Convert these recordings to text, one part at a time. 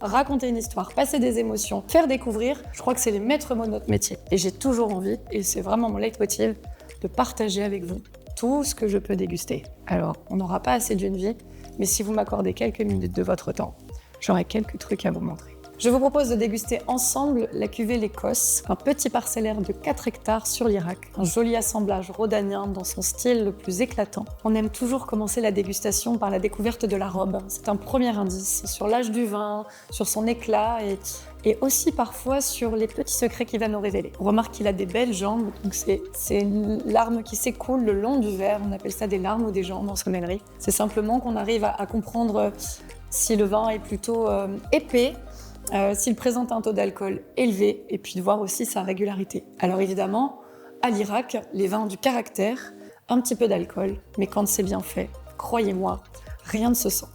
raconter une histoire, passer des émotions, faire découvrir, je crois que c'est les maîtres mots de notre métier. Et j'ai toujours envie, et c'est vraiment mon leitmotiv, de partager avec vous tout ce que je peux déguster. Alors, on n'aura pas assez d'une vie, mais si vous m'accordez quelques minutes de votre temps, j'aurai quelques trucs à vous montrer. Je vous propose de déguster ensemble la cuvée L'Écosse, un petit parcellaire de 4 hectares sur l'Irak. Un joli assemblage rhodanien dans son style le plus éclatant. On aime toujours commencer la dégustation par la découverte de la robe. C'est un premier indice sur l'âge du vin, sur son éclat et aussi parfois sur les petits secrets qu'il va nous révéler. On remarque qu'il a des belles jambes, donc c'est une larme qui s'écoule le long du verre. On appelle ça des larmes ou des jambes en sommellerie. C'est simplement qu'on arrive à comprendre si le vin est plutôt épais, s'il présente un taux d'alcool élevé, et puis de voir aussi sa régularité. Alors évidemment, à l'Irak, les vins ont du caractère, un petit peu d'alcool, mais quand c'est bien fait, croyez-moi, rien ne se sent.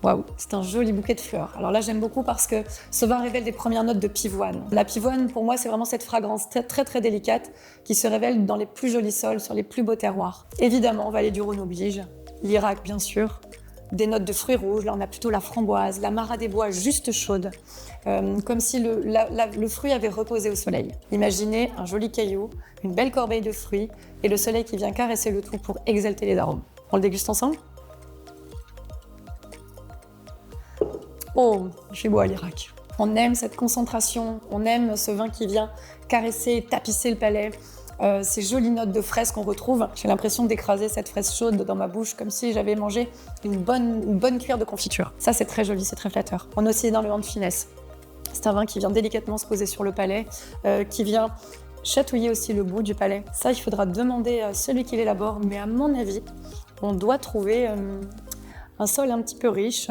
Waouh, c'est un joli bouquet de fleurs. Alors là, j'aime beaucoup parce que ce vin révèle des premières notes de pivoine. La pivoine, pour moi, c'est vraiment cette fragrance très délicate qui se révèle dans les plus jolis sols, sur les plus beaux terroirs. Évidemment, Vallée du Rhône oblige, l'Irak bien sûr, des notes de fruits rouges, là on a plutôt la framboise, la mara des bois juste chaude, comme si le fruit avait reposé au soleil. Imaginez un joli caillou, une belle corbeille de fruits et le soleil qui vient caresser le tout pour exalter les arômes. On le déguste ensemble ? Oh, il fait beau à l'Irak. On aime cette concentration, on aime ce vin qui vient caresser, tapisser le palais. Ces jolies notes de fraise qu'on retrouve. J'ai l'impression d'écraser cette fraise chaude dans ma bouche comme si j'avais mangé une bonne cuillère de confiture. Ça, c'est très joli, c'est très flatteur. On est aussi énormément de finesse. C'est un vin qui vient délicatement se poser sur le palais, qui vient chatouiller aussi le bout du palais. Ça, il faudra demander à celui qui l'élabore, mais à mon avis, on doit trouver un sol un petit peu riche,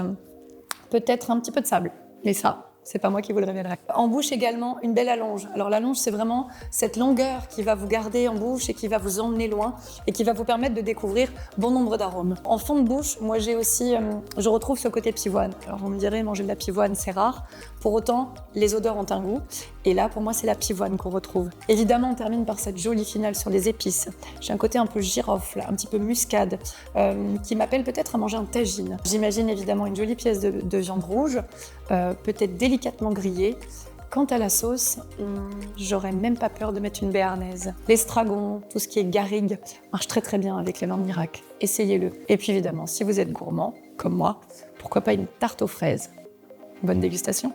peut-être un petit peu de sable. Mais ça, c'est pas moi qui vous le révélerai. En bouche également, une belle allonge. Alors l'allonge, c'est vraiment cette longueur qui va vous garder en bouche et qui va vous emmener loin et qui va vous permettre de découvrir bon nombre d'arômes. En fond de bouche, moi j'ai aussi, je retrouve ce côté pivoine. Alors vous me direz, manger de la pivoine, c'est rare. Pour autant, les odeurs ont un goût. Et là, pour moi, c'est la pivoine qu'on retrouve. Évidemment, on termine par cette jolie finale sur les épices. J'ai un côté un peu girofle, un petit peu muscade, qui m'appelle peut-être à manger un tagine. J'imagine évidemment une jolie pièce de viande rouge, peut-être délicatement grillée. Quant à la sauce, j'aurais même pas peur de mettre une béarnaise. L'estragon, tout ce qui est garrigue, marche très bien avec les vins d'Irak. Essayez-le. Et puis évidemment, si vous êtes gourmand, comme moi, pourquoi pas une tarte aux fraises. Bonne dégustation.